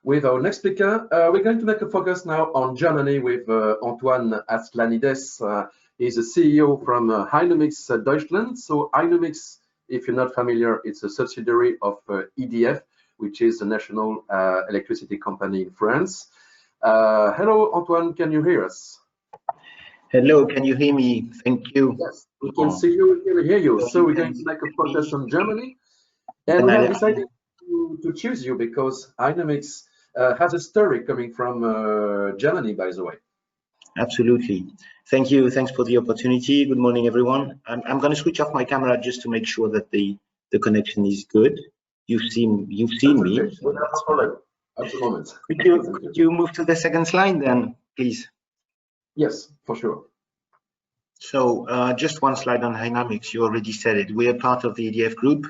with our next speaker. We're going to make a focus now on Germany with Antoine Aslanides. He's a CEO from Hynamics Deutschland. So Hynamics, if you're not familiar, it's a subsidiary of EDF, which is the national electricity company in France. Hello, Antoine, can you hear us? Hello, can you hear me? Thank you. Yes, we can see you, we can hear you. So we're going to make a focus on Germany. And we have decided to choose you because Hynamics has a story coming from Germany, by the way. Absolutely. Thank you. Thanks for the opportunity. Good morning, everyone. I'm going to switch off my camera just to make sure that the connection is good. You've seen me. Okay. So no problem at the moment. Could you move to the second slide then, please? Yes, for sure. So just one slide on Hynamics. You already said it. We are part of the EDF group.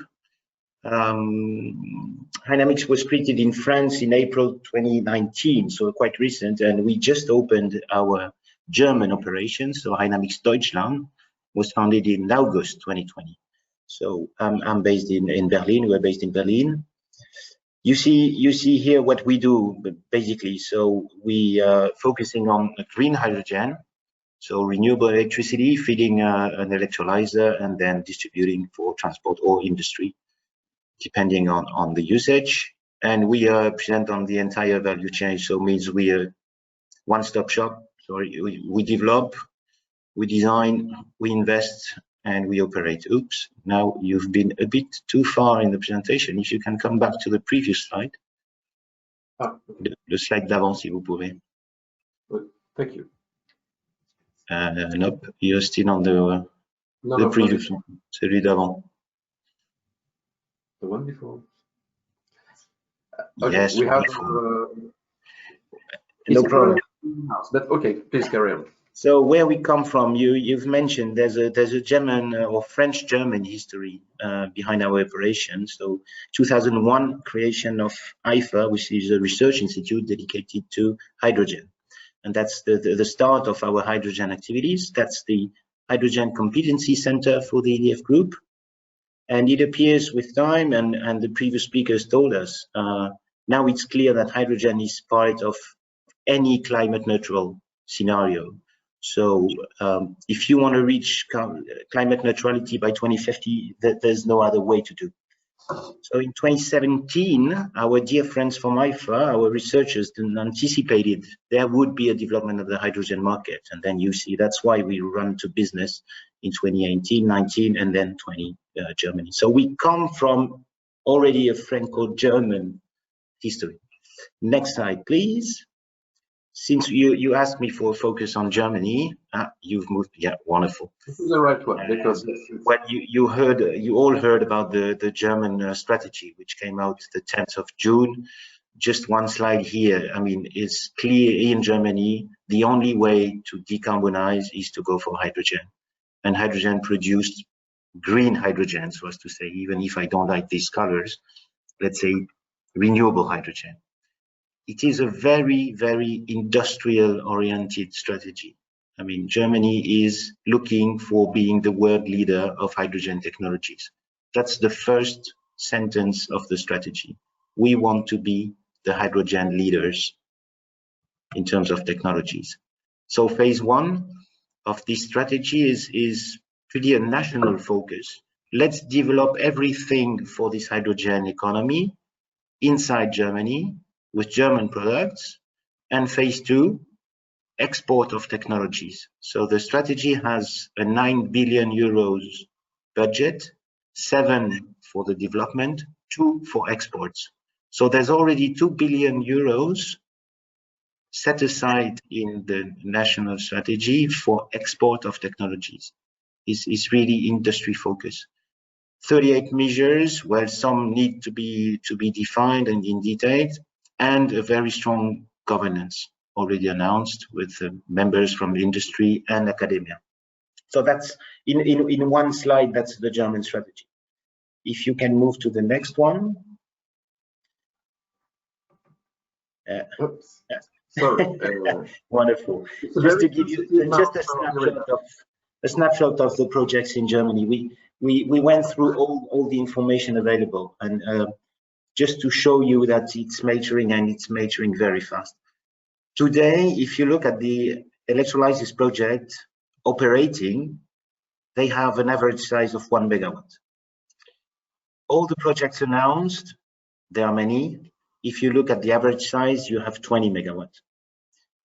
Hynamics was created in France in April 2019, so quite recent, and we just opened our German operations. So Hynamics Deutschland was founded in August 2020. So I'm based in Berlin. We're based in Berlin. You see here what we do basically. So we are focusing on green hydrogen, so renewable electricity, feeding an electrolyzer and then distributing for transport or industry, depending on the usage. And we are present on the entire value chain. So means we are one-stop shop. Sorry, we develop, we design, we invest, and we operate. Oops, now you've been a bit too far in the presentation. If you can come back to the previous slide. Le slide d'avant, si vous pouvez. Thank you. Nope, you're still on the previous one, celui d'avant. The one before. Okay, yes, we have no problem. But okay, please carry on. So where we come from, you've mentioned there's a German or French German history behind our operation. So 2001 creation of HYFA, which is a research institute dedicated to hydrogen, and that's the start of our hydrogen activities. That's the Hydrogen Competency Center for the EDF Group, and it appears with time, and the previous speakers told us, now it's clear that hydrogen is part of any climate neutral scenario. So if you want to reach climate neutrality by 2050, there's no other way to do. So in 2017, our dear friends from HYFA, our researchers, anticipated there would be a development of the hydrogen market. And then you see that's why we run to business in 2018, 19, and then 20 Germany. So we come from already a Franco-German history. Next slide, please. Since you asked me for a focus on Germany, you've moved. Yeah, wonderful. This is the right one because well, you all heard about the German strategy, which came out the 10th of June. Just one slide here. I mean, it's clear in Germany the only way to decarbonize is to go for hydrogen, and hydrogen produced green hydrogen, so as to say. Even if I don't like these colors, let's say renewable hydrogen. It is a very, very industrial-oriented strategy. I mean, Germany is looking for being the world leader of hydrogen technologies. That's the first sentence of the strategy. We want to be the hydrogen leaders in terms of technologies. So phase one of this strategy is really a national focus. Let's develop everything for this hydrogen economy inside Germany, with German products, and phase two, export of technologies. So the strategy has a 9 billion euros budget, 7 for the development, 2 for exports. So there's already 2 billion euros set aside in the national strategy for export of technologies. It's really industry focus. 38 measures, well, some need to be defined and in detail, and a very strong governance already announced with members from industry and academia. So that's in one slide, that's the German strategy. If you can move to the next one. Oops. Sorry. Wonderful. Just to give you just a snapshot of the projects in Germany. We went through all the information available, and just to show you that it's maturing, and it's maturing very fast. Today, if you look at the electrolysis project operating, they have an average size of 1 megawatt. All the projects announced, there are many. If you look at the average size, you have 20 megawatt.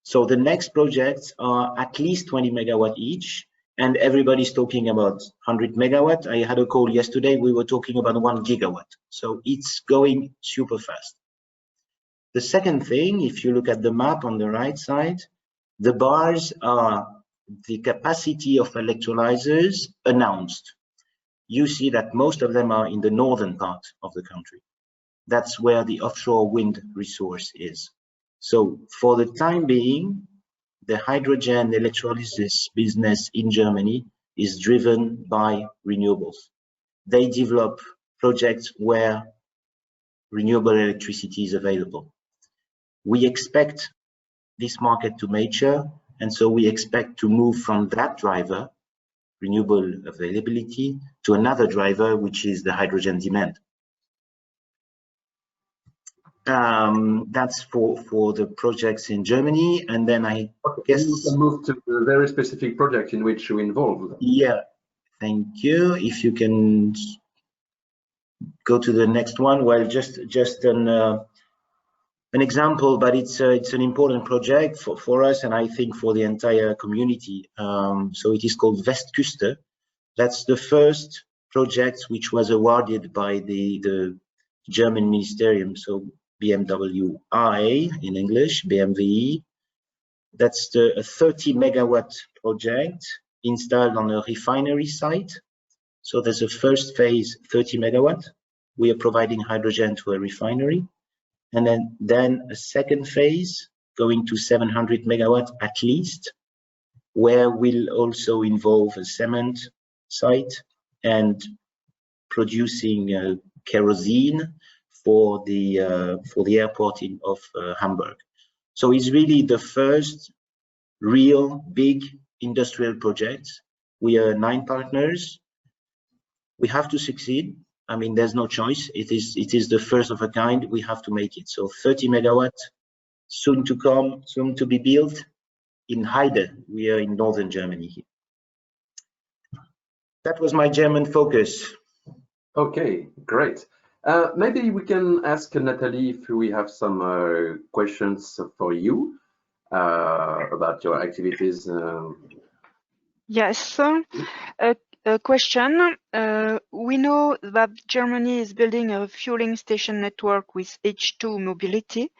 So the next projects are at least 20 megawatt each, and everybody's talking about 100 megawatt. I had a call yesterday, we were talking about 1 gigawatt. So it's going super fast. The second thing, if you look at the map on the right side, the bars are the capacity of electrolyzers announced. You see that most of them are in the northern part of the country. That's where the offshore wind resource is. So for the time being, the hydrogen electrolysis business in Germany is driven by renewables. They develop projects where renewable electricity is available. We expect this market to mature, and so we expect to move from that driver, renewable availability, to another driver, which is the hydrogen demand. That's for the projects in Germany, and then I guess you can move to a very specific project in which you involved. Yeah, thank you. If you can go to the next one. Well, just an example, but it's an important project for us, and I think for the entire community. So it is called Westküste. That's the first project which was awarded by the German Ministerium, so BMWI in English, BMW. That's a 30 megawatt project installed on a refinery site. So there's a first phase, 30 megawatt. We are providing hydrogen to a refinery. And then a second phase going to 700 megawatt at least, where we'll also involve a cement site and producing kerosene for the airport of Hamburg. So it's really the first real big industrial project. We are 9 partners. We have to succeed. I mean, there's no choice. It is the first of a kind. We have to make it. So 30 megawatt, soon to come, soon to be built in Heide. We are in northern Germany here. That was my German focus. Okay, great. Maybe we can ask Nathalie if we have some questions for you about your activities. Yes, a question. We know that Germany is building a fueling station network with H2 mobility,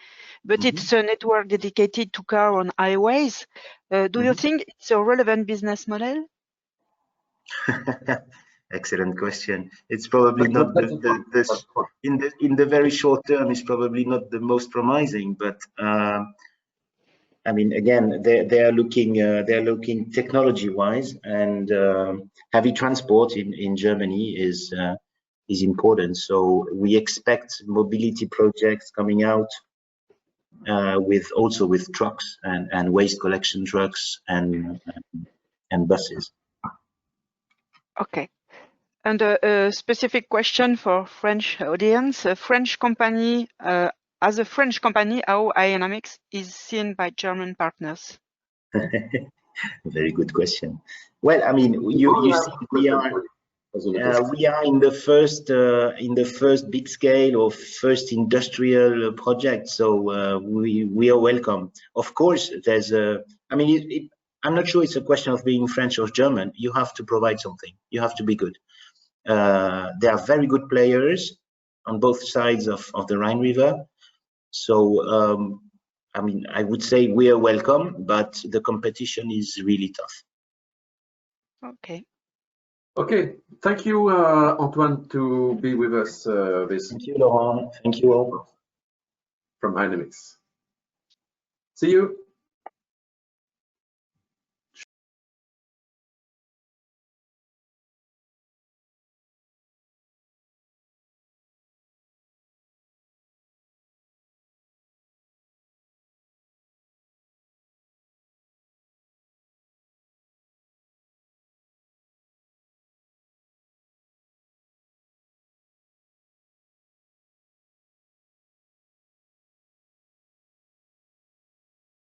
but it's a network dedicated to car on highways. Do you think it's a relevant business model? Excellent question. It's probably not in the very short term. It's probably not the most promising, but I mean, again, they are looking technology-wise, and heavy transport in Germany is important. So we expect mobility projects coming out also with trucks and waste collection trucks and buses. Okay. And a specific question for French audience: a French company. As a French company, how Hynamics is seen by German partners? Very good question. Well, I mean, you see, we are in the first big scale or first industrial project, so we are welcome. Of course, there's I mean, I'm not sure it's a question of being French or German. You have to provide something. You have to be good. There are very good players on both sides of the Rhine River. So, I mean, I would say we are welcome, but the competition is really tough. Okay. Okay, thank you, Antoine, to be with us. Thank you, Laurent. Thank you all. From Hynamics. See you.